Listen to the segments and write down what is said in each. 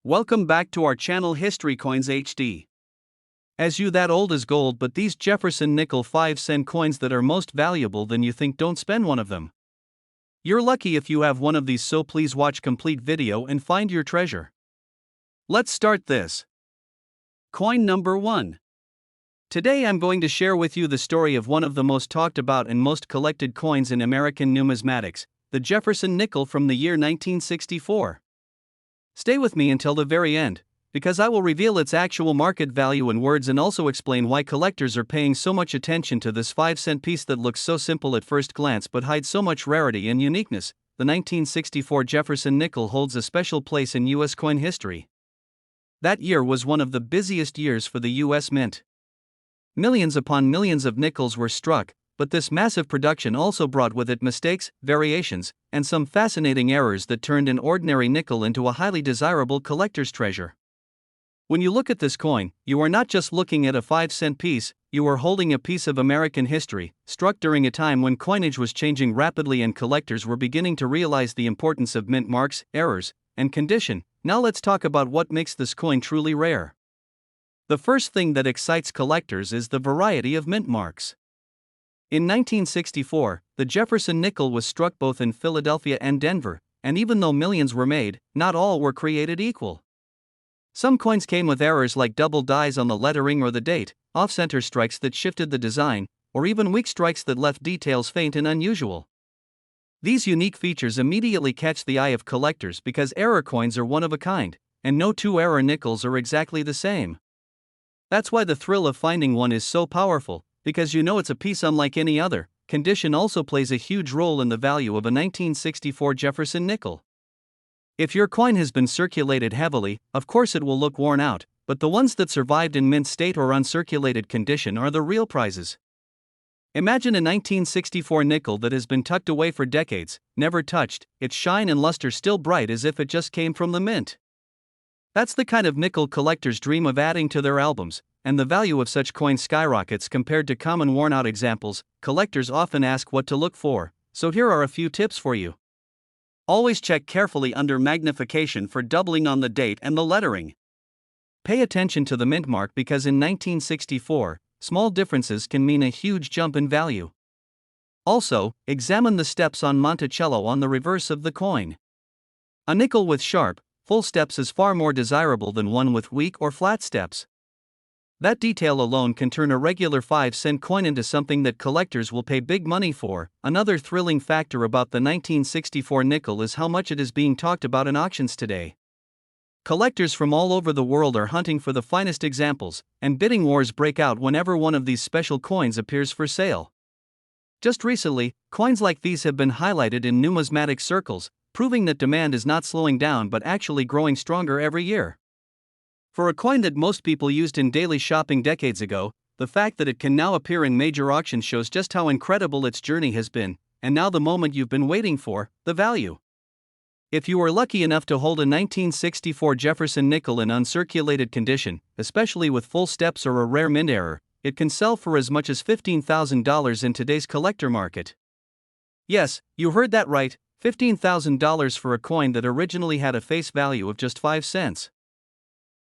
Welcome back to our channel History Coins HD. As you that old as gold, but these Jefferson nickel 5-cent coins that are most valuable than you think, don't spend one of them. You're lucky if you have one of these, so please watch complete video and find your treasure. Let's start this. Coin number 1. Today I'm going to share with you the story of one of the most talked about and most collected coins in American numismatics, the Jefferson nickel from the year 1964. Stay with me until the very end, because I will reveal its actual market value in words and also explain why collectors are paying so much attention to this 5-cent piece that looks so simple at first glance but hides so much rarity and uniqueness. The 1964 Jefferson nickel holds a special place in U.S. coin history. That year was one of the busiest years for the U.S. Mint. Millions upon millions of nickels were struck, but this massive production also brought with it mistakes, variations, and some fascinating errors that turned an ordinary nickel into a highly desirable collector's treasure. When you look at this coin, you are not just looking at a 5-cent piece, you are holding a piece of American history, struck during a time when coinage was changing rapidly and collectors were beginning to realize the importance of mint marks, errors, and condition. Now let's talk about what makes this coin truly rare. The first thing that excites collectors is the variety of mint marks. In 1964, the Jefferson nickel was struck both in Philadelphia and Denver, and even though millions were made, not all were created equal. Some coins came with errors like double dies on the lettering or the date, off-center strikes that shifted the design, or even weak strikes that left details faint and unusual. These unique features immediately catch the eye of collectors because error coins are one of a kind, and no two error nickels are exactly the same. That's why the thrill of finding one is so powerful, because you know it's a piece unlike any other. Condition also plays a huge role in the value of a 1964 Jefferson nickel. If your coin has been circulated heavily, of course it will look worn out, but the ones that survived in mint state or uncirculated condition are the real prizes. Imagine a 1964 nickel that has been tucked away for decades, never touched, its shine and luster still bright as if it just came from the mint. That's the kind of nickel collectors dream of adding to their albums, and the value of such coins skyrockets compared to common worn-out examples. Collectors often ask what to look for, so here are a few tips for you. Always check carefully under magnification for doubling on the date and the lettering. Pay attention to the mint mark because in 1964, small differences can mean a huge jump in value. Also, examine the steps on Monticello on the reverse of the coin. A nickel with sharp, full steps is far more desirable than one with weak or flat steps. That detail alone can turn a regular 5-cent coin into something that collectors will pay big money for. Another thrilling factor about the 1964 nickel is how much it is being talked about in auctions today. Collectors from all over the world are hunting for the finest examples, and bidding wars break out whenever one of these special coins appears for sale. Just recently, coins like these have been highlighted in numismatic circles, proving that demand is not slowing down but actually growing stronger every year. For a coin that most people used in daily shopping decades ago, the fact that it can now appear in major auctions shows just how incredible its journey has been, and now the moment you've been waiting for, the value. If you are lucky enough to hold a 1964 Jefferson nickel in uncirculated condition, especially with full steps or a rare mint error, it can sell for as much as $15,000 in today's collector market. Yes, you heard that right, $15,000 for a coin that originally had a face value of just 5 cents.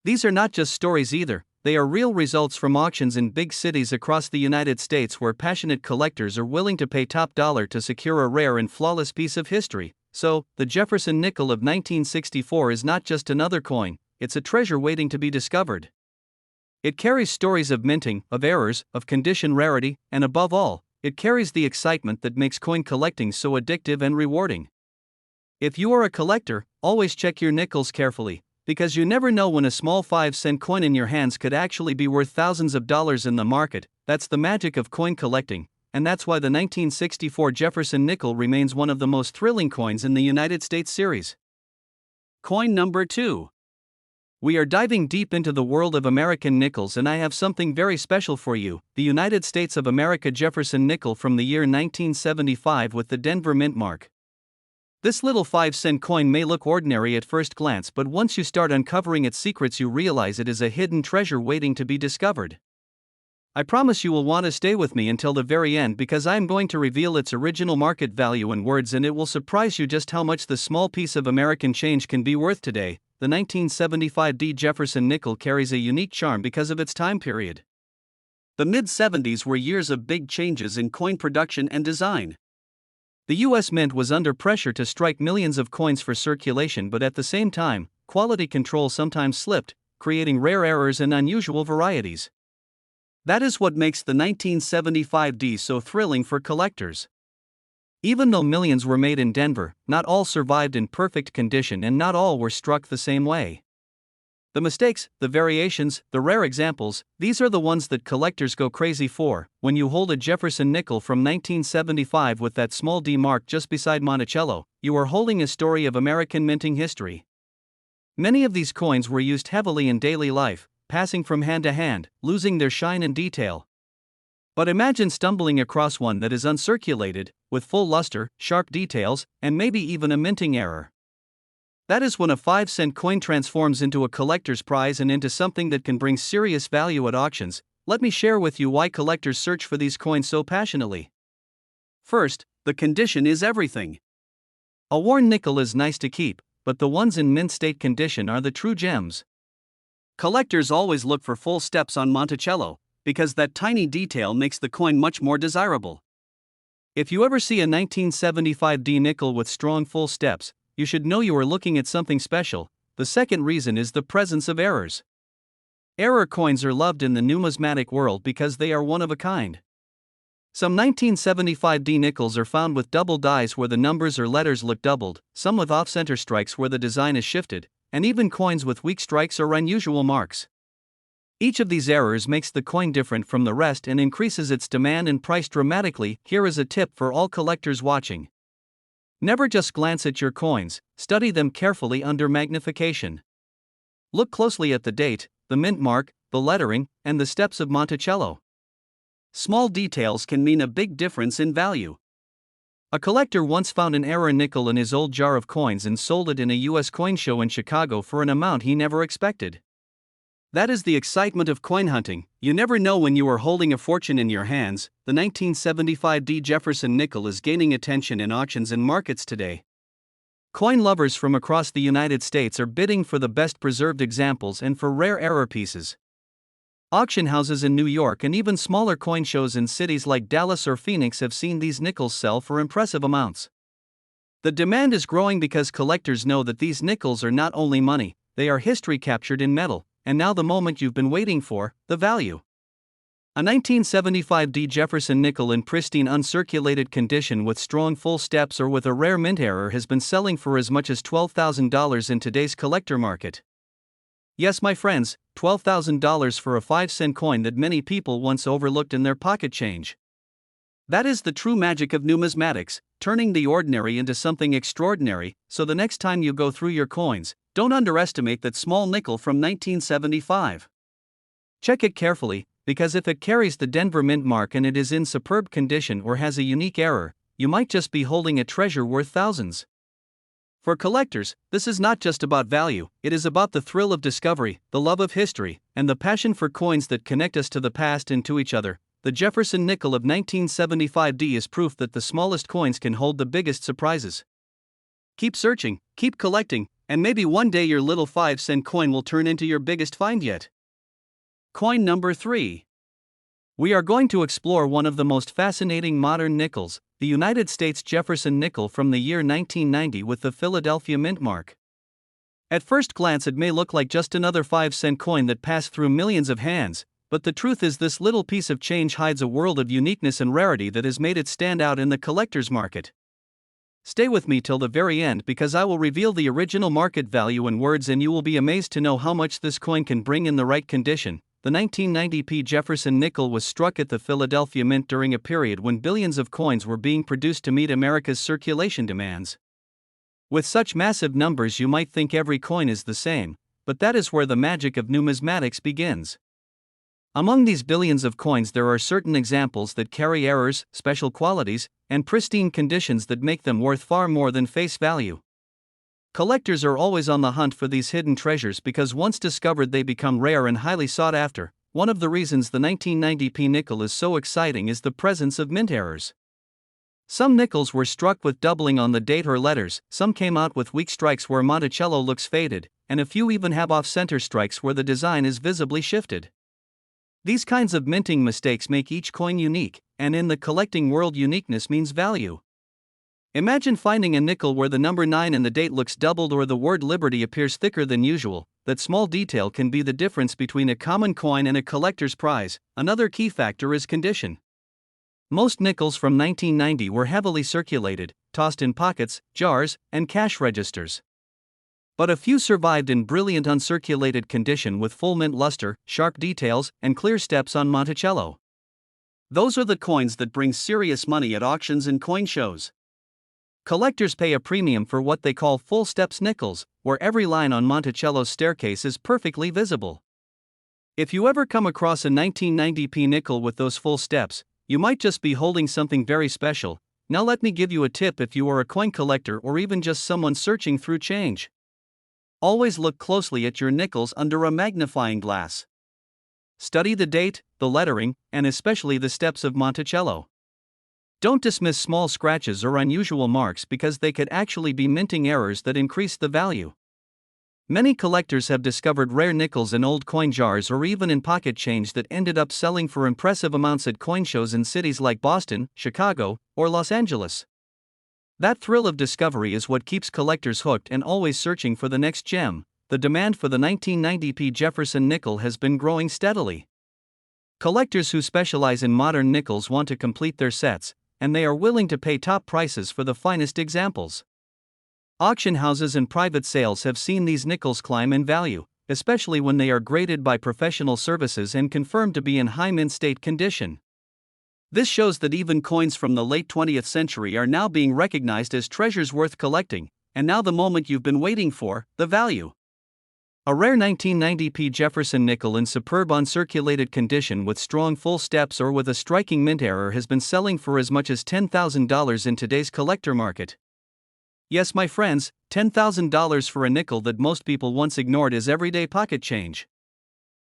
These are not just stories either, they are real results from auctions in big cities across the United States where passionate collectors are willing to pay top dollar to secure a rare and flawless piece of history. So, the Jefferson nickel of 1964 is not just another coin, it's a treasure waiting to be discovered. It carries stories of minting, of errors, of condition rarity, and above all, it carries the excitement that makes coin collecting so addictive and rewarding. If you are a collector, always check your nickels carefully, because you never know when a small 5-cent coin in your hands could actually be worth thousands of dollars in the market. That's the magic of coin collecting, and that's why the 1964 Jefferson nickel remains one of the most thrilling coins in the United States series. Coin number 2. We are diving deep into the world of American nickels, and I have something very special for you, the United States of America Jefferson nickel from the year 1975 with the Denver mint mark. This little 5-cent coin may look ordinary at first glance, but once you start uncovering its secrets you realize it is a hidden treasure waiting to be discovered. I promise you will want to stay with me until the very end because I am going to reveal its original market value in words, and it will surprise you just how much this small piece of American change can be worth today. the 1975D Jefferson nickel carries a unique charm because of its time period. The mid-70s were years of big changes in coin production and design. The U.S. Mint was under pressure to strike millions of coins for circulation, but at the same time, quality control sometimes slipped, creating rare errors and unusual varieties. That is what makes the 1975D so thrilling for collectors. Even though millions were made in Denver, not all survived in perfect condition and not all were struck the same way. The mistakes, the variations, the rare examples, these are the ones that collectors go crazy for. When you hold a Jefferson nickel from 1975 with that small D mark just beside Monticello, you are holding a story of American minting history. Many of these coins were used heavily in daily life, passing from hand to hand, losing their shine and detail. But imagine stumbling across one that is uncirculated, with full luster, sharp details, and maybe even a minting error. That is when a 5-cent coin transforms into a collector's prize and into something that can bring serious value at auctions. Let me share with you why collectors search for these coins so passionately. First, the condition is everything. A worn nickel is nice to keep, but the ones in mint state condition are the true gems. Collectors always look for full steps on Monticello, because that tiny detail makes the coin much more desirable. If you ever see a 1975D nickel with strong full steps, you should know you are looking at something special. The second reason is the presence of errors. Error coins are loved in the numismatic world because they are one of a kind. Some 1975D nickels are found with double dies where the numbers or letters look doubled, some with off-center strikes where the design is shifted, and even coins with weak strikes or unusual marks. Each of these errors makes the coin different from the rest and increases its demand and price dramatically. Here is a tip for all collectors watching. Never just glance at your coins, study them carefully under magnification. Look closely at the date, the mint mark, the lettering, and the steps of Monticello. Small details can mean a big difference in value. A collector once found an error nickel in his old jar of coins and sold it in a U.S. coin show in Chicago for an amount he never expected. That is the excitement of coin hunting. You never know when you are holding a fortune in your hands. The 1975D Jefferson nickel is gaining attention in auctions and markets today. Coin lovers from across the United States are bidding for the best preserved examples and for rare error pieces. Auction houses in New York and even smaller coin shows in cities like Dallas or Phoenix have seen these nickels sell for impressive amounts. The demand is growing because collectors know that these nickels are not only money, they are history captured in metal. And now the moment you've been waiting for, the value. A 1975D Jefferson nickel in pristine uncirculated condition with strong full steps or with a rare mint error has been selling for as much as $12,000 in today's collector market. Yes, my friends, $12,000 for a 5-cent coin that many people once overlooked in their pocket change. That is the true magic of numismatics, turning the ordinary into something extraordinary. So the next time you go through your coins, don't underestimate that small nickel from 1975. Check it carefully, because if it carries the Denver Mint mark and it is in superb condition or has a unique error, you might just be holding a treasure worth thousands. For collectors, this is not just about value, it is about the thrill of discovery, the love of history, and the passion for coins that connect us to the past and to each other. The Jefferson nickel of 1975D is proof that the smallest coins can hold the biggest surprises. Keep searching, keep collecting, and maybe one day your little 5-cent coin will turn into your biggest find yet. Coin number 3. We are going to explore one of the most fascinating modern nickels, the United States Jefferson nickel from the year 1990 with the Philadelphia Mint mark. At first glance it may look like just another 5-cent coin that passed through millions of hands, but the truth is this little piece of change hides a world of uniqueness and rarity that has made it stand out in the collector's market. Stay with me till the very end because I will reveal the original market value in words and you will be amazed to know how much this coin can bring in the right condition. The 1990p Jefferson nickel was struck at the Philadelphia Mint during a period when billions of coins were being produced to meet America's circulation demands. With such massive numbers you might think every coin is the same, but that is where the magic of numismatics begins. Among these billions of coins there are certain examples that carry errors, special qualities, and pristine conditions that make them worth far more than face value. Collectors are always on the hunt for these hidden treasures because once discovered they become rare and highly sought after. One of the reasons the 1990p nickel is so exciting is the presence of mint errors. Some nickels were struck with doubling on the date or letters, some came out with weak strikes where Monticello looks faded, and a few even have off-center strikes where the design is visibly shifted. These kinds of minting mistakes make each coin unique, and in the collecting world uniqueness means value. Imagine finding a nickel where the number 9 in the date looks doubled or the word Liberty appears thicker than usual. That small detail can be the difference between a common coin and a collector's prize. Another key factor is condition. Most nickels from 1990 were heavily circulated, tossed in pockets, jars, and cash registers. But a few survived in brilliant uncirculated condition with full mint luster, sharp details, and clear steps on Monticello. Those are the coins that bring serious money at auctions and coin shows. Collectors pay a premium for what they call full steps nickels, where every line on Monticello's staircase is perfectly visible. If you ever come across a 1990p nickel with those full steps, you might just be holding something very special. Now let me give you a tip if you are a coin collector or even just someone searching through change. Always look closely at your nickels under a magnifying glass. Study the date, the lettering, and especially the steps of Monticello. Don't dismiss small scratches or unusual marks because they could actually be minting errors that increase the value. Many collectors have discovered rare nickels in old coin jars or even in pocket change that ended up selling for impressive amounts at coin shows in cities like Boston, Chicago, or Los Angeles. That thrill of discovery is what keeps collectors hooked and always searching for the next gem. The demand for the 1990p Jefferson nickel has been growing steadily. Collectors who specialize in modern nickels want to complete their sets, and they are willing to pay top prices for the finest examples. Auction houses and private sales have seen these nickels climb in value, especially when they are graded by professional services and confirmed to be in high mint state condition. This shows that even coins from the late 20th century are now being recognized as treasures worth collecting, and now the moment you've been waiting for, the value. A rare 1990p Jefferson nickel in superb uncirculated condition with strong full steps or with a striking mint error has been selling for as much as $10,000 in today's collector market. Yes, my friends, $10,000 for a nickel that most people once ignored as everyday pocket change.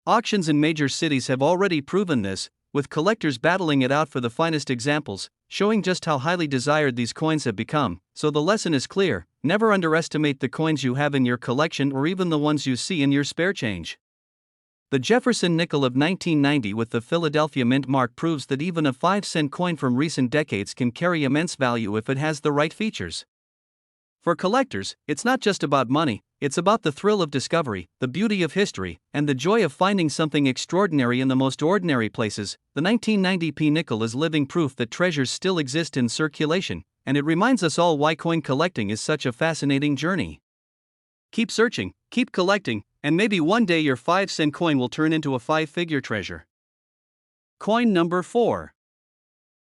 Auctions in major cities have already proven this, with collectors battling it out for the finest examples, showing just how highly desired these coins have become. So the lesson is clear: never underestimate the coins you have in your collection or even the ones you see in your spare change. The Jefferson nickel of 1990 with the Philadelphia Mint mark proves that even a 5-cent coin from recent decades can carry immense value if it has the right features. For collectors, it's not just about money, it's about the thrill of discovery, the beauty of history, and the joy of finding something extraordinary in the most ordinary places. The 1990p nickel is living proof that treasures still exist in circulation, and it reminds us all why coin collecting is such a fascinating journey. Keep searching, keep collecting, and maybe one day your 5-cent coin will turn into a 5-figure treasure. Coin number 4.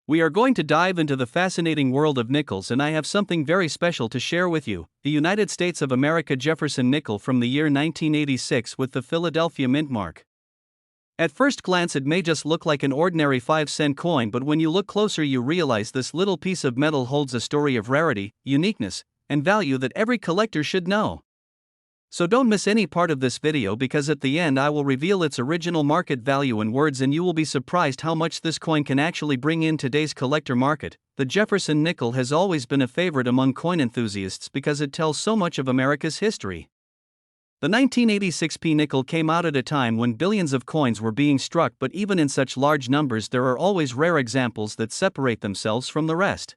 We are going to dive into the fascinating world of nickels, and I have something very special to share with you: the United States of America Jefferson nickel from the year 1986 with the Philadelphia Mint mark. At first glance it may just look like an ordinary 5-cent coin, but when you look closer you realize this little piece of metal holds a story of rarity, uniqueness, and value that every collector should know. So don't miss any part of this video, because at the end I will reveal its original market value in words and you will be surprised how much this coin can actually bring in today's collector market. The Jefferson nickel has always been a favorite among coin enthusiasts because it tells so much of America's history. The 1986p nickel came out at a time when billions of coins were being struck, but even in such large numbers there are always rare examples that separate themselves from the rest.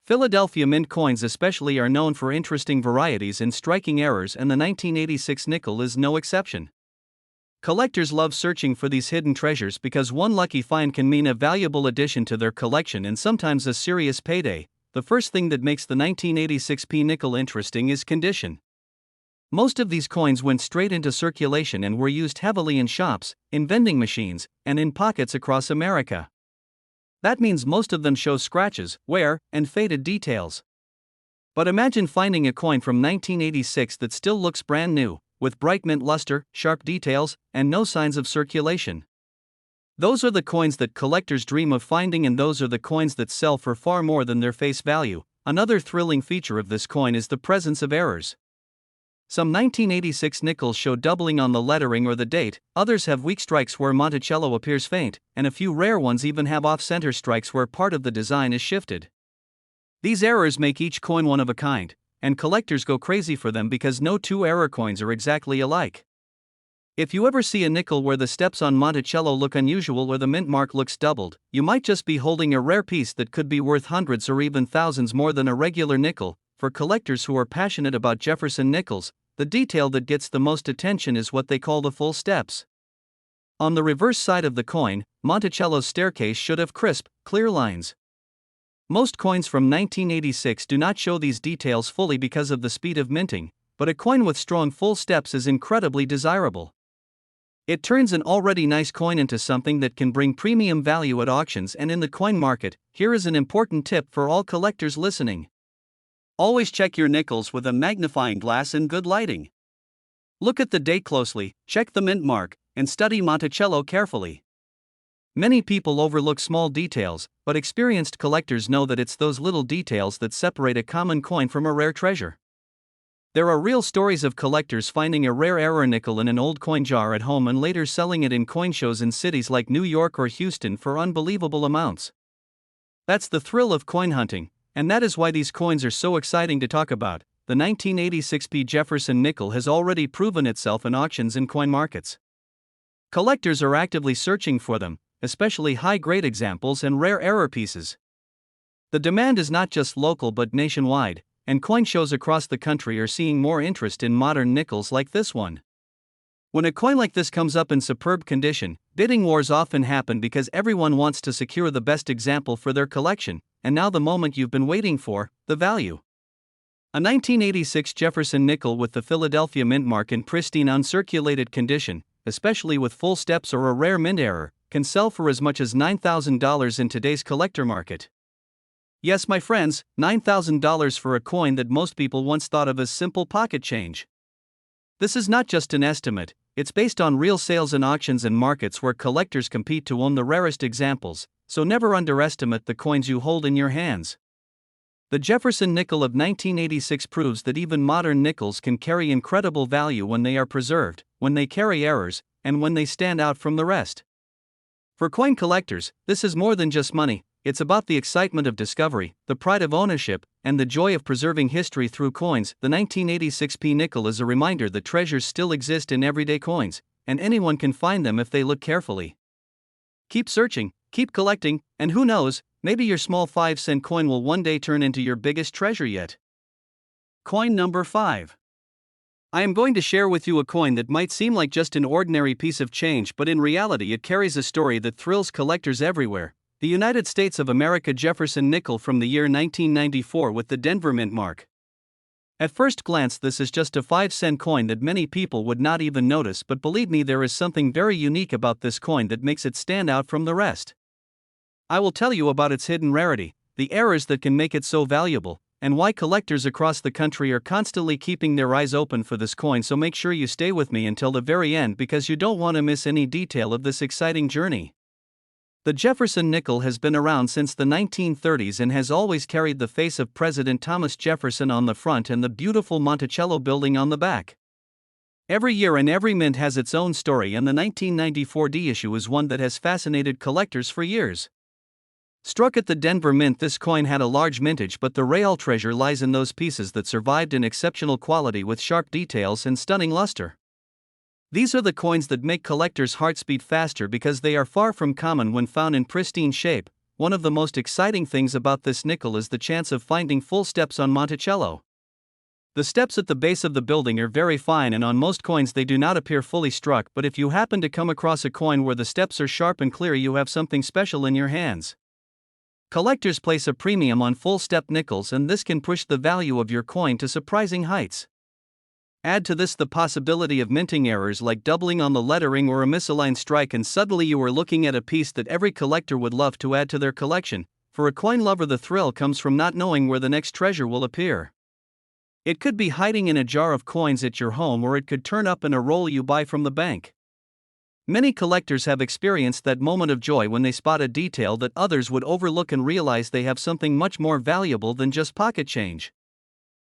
Philadelphia Mint coins especially are known for interesting varieties and striking errors, and the 1986 nickel is no exception. Collectors love searching for these hidden treasures because one lucky find can mean a valuable addition to their collection and sometimes a serious payday. The first thing that makes the 1986p nickel interesting is condition. Most of these coins went straight into circulation and were used heavily in shops, in vending machines, and in pockets across America. That means most of them show scratches, wear, and faded details. But imagine finding a coin from 1986 that still looks brand new, with bright mint luster, sharp details, and no signs of circulation. Those are the coins that collectors dream of finding, and those are the coins that sell for far more than their face value. Another thrilling feature of this coin is the presence of errors. Some 1986 nickels show doubling on the lettering or the date, others have weak strikes where Monticello appears faint, and a few rare ones even have off-center strikes where part of the design is shifted. These errors make each coin one of a kind, and collectors go crazy for them because no two error coins are exactly alike. If you ever see a nickel where the steps on Monticello look unusual or the mint mark looks doubled, you might just be holding a rare piece that could be worth hundreds or even thousands more than a regular nickel. For collectors who are passionate about Jefferson nickels, the detail that gets the most attention is what they call the full steps. On the reverse side of the coin, Monticello's staircase should have crisp, clear lines. Most coins from 1986 do not show these details fully because of the speed of minting, but a coin with strong full steps is incredibly desirable. It turns an already nice coin into something that can bring premium value at auctions and in the coin market. Here is an important tip for all collectors listening. Always check your nickels with a magnifying glass and good lighting. Look at the date closely, check the mint mark, and study Monticello carefully. Many people overlook small details, but experienced collectors know that it's those little details that separate a common coin from a rare treasure. There are real stories of collectors finding a rare error nickel in an old coin jar at home and later selling it in coin shows in cities like New York or Houston for unbelievable amounts. That's the thrill of coin hunting, and that is why these coins are so exciting to talk about. The 1986p Jefferson nickel has already proven itself in auctions and coin markets. Collectors are actively searching for them, especially high-grade examples and rare error pieces. The demand is not just local but nationwide, and coin shows across the country are seeing more interest in modern nickels like this one. When a coin like this comes up in superb condition, bidding wars often happen because everyone wants to secure the best example for their collection, and now the moment you've been waiting for, the value. A 1986 Jefferson nickel with the Philadelphia mint mark in pristine uncirculated condition, especially with full steps or a rare mint error, can sell for as much as $9,000 in today's collector market. Yes, my friends, $9,000 for a coin that most people once thought of as simple pocket change. This is not just an estimate, it's based on real sales in auctions and markets where collectors compete to own the rarest examples, so never underestimate the coins you hold in your hands. The Jefferson nickel of 1986 proves that even modern nickels can carry incredible value when they are preserved, when they carry errors, and when they stand out from the rest. For coin collectors, this is more than just money. It's about the excitement of discovery, the pride of ownership, and the joy of preserving history through coins. The 1986p nickel is a reminder that treasures still exist in everyday coins, and anyone can find them if they look carefully. Keep searching, keep collecting, and who knows, maybe your small 5-cent coin will one day turn into your biggest treasure yet. Coin number 5. I am going to share with you a coin that might seem like just an ordinary piece of change, but in reality it carries a story that thrills collectors everywhere. The United States of America Jefferson nickel from the year 1994 with the Denver mint mark. At first glance, this is just a 5-cent coin that many people would not even notice, but believe me, there is something very unique about this coin that makes it stand out from the rest. I will tell you about its hidden rarity, the errors that can make it so valuable, and why collectors across the country are constantly keeping their eyes open for this coin. So make sure you stay with me until the very end because you don't want to miss any detail of this exciting journey. The Jefferson nickel has been around since the 1930s and has always carried the face of President Thomas Jefferson on the front and the beautiful Monticello building on the back. Every year and every mint has its own story, and the 1994D issue is one that has fascinated collectors for years. Struck at the Denver Mint, this coin had a large mintage, but the real treasure lies in those pieces that survived in exceptional quality with sharp details and stunning luster. These are the coins that make collectors' hearts beat faster because they are far from common when found in pristine shape. One of the most exciting things about this nickel is the chance of finding full steps on Monticello. The steps at the base of the building are very fine, and on most coins they do not appear fully struck, but if you happen to come across a coin where the steps are sharp and clear, you have something special in your hands. Collectors place a premium on full step nickels, and this can push the value of your coin to surprising heights. Add to this the possibility of minting errors like doubling on the lettering or a misaligned strike, and suddenly you are looking at a piece that every collector would love to add to their collection. For a coin lover, the thrill comes from not knowing where the next treasure will appear. It could be hiding in a jar of coins at your home, or it could turn up in a roll you buy from the bank. Many collectors have experienced that moment of joy when they spot a detail that others would overlook and realize they have something much more valuable than just pocket change.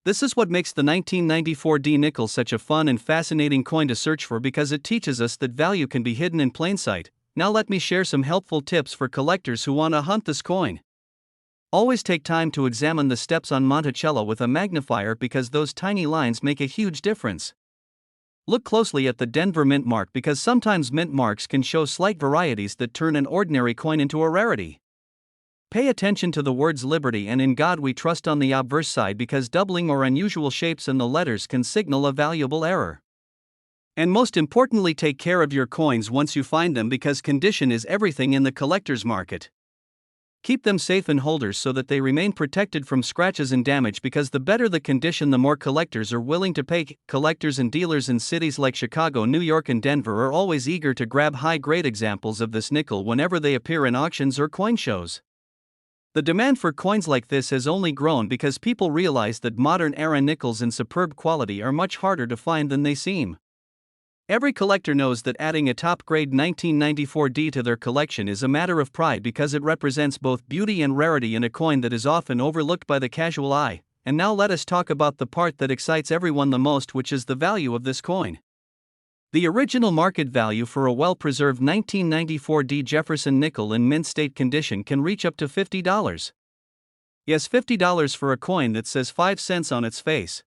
This is what makes the 1994D nickel such a fun and fascinating coin to search for, because it teaches us that value can be hidden in plain sight. Now let me share some helpful tips for collectors who want to hunt this coin. Always take time to examine the steps on Monticello with a magnifier because those tiny lines make a huge difference. Look closely at the Denver mint mark because sometimes mint marks can show slight varieties that turn an ordinary coin into a rarity. Pay attention to the words Liberty and In God We Trust on the obverse side because doubling or unusual shapes in the letters can signal a valuable error. And most importantly, take care of your coins once you find them because condition is everything in the collector's market. Keep them safe in holders so that they remain protected from scratches and damage because the better the condition, the more collectors are willing to pay. Collectors and dealers in cities like Chicago, New York, and Denver are always eager to grab high-grade examples of this nickel whenever they appear in auctions or coin shows. The demand for coins like this has only grown because people realize that modern-era nickels in superb quality are much harder to find than they seem. Every collector knows that adding a top-grade 1994D to their collection is a matter of pride because it represents both beauty and rarity in a coin that is often overlooked by the casual eye. And now let us talk about the part that excites everyone the most, which is the value of this coin. The original market value for a well-preserved 1994D Jefferson nickel in mint state condition can reach up to $50. Yes, $50 for a coin that says 5 cents on its face.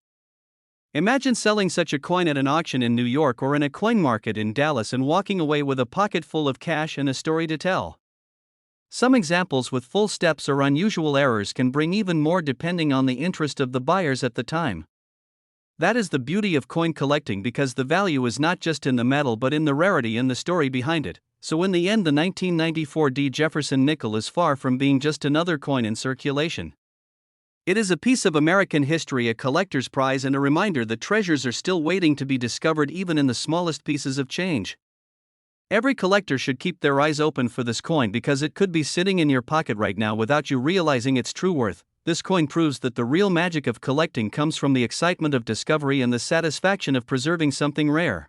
Imagine selling such a coin at an auction in New York or in a coin market in Dallas and walking away with a pocket full of cash and a story to tell. Some examples with full steps or unusual errors can bring even more depending on the interest of the buyers at the time. That is the beauty of coin collecting because the value is not just in the metal but in the rarity and the story behind it. So in the end, the 1994D Jefferson nickel is far from being just another coin in circulation. It is a piece of American history, a collector's prize, and a reminder that treasures are still waiting to be discovered even in the smallest pieces of change. Every collector should keep their eyes open for this coin because it could be sitting in your pocket right now without you realizing its true worth. This coin proves that the real magic of collecting comes from the excitement of discovery and the satisfaction of preserving something rare.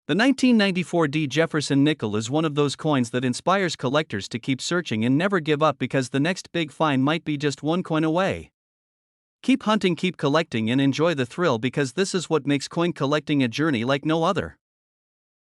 The 1994D Jefferson nickel is one of those coins that inspires collectors to keep searching and never give up because the next big find might be just one coin away. Keep hunting, keep collecting, and enjoy the thrill because this is what makes coin collecting a journey like no other.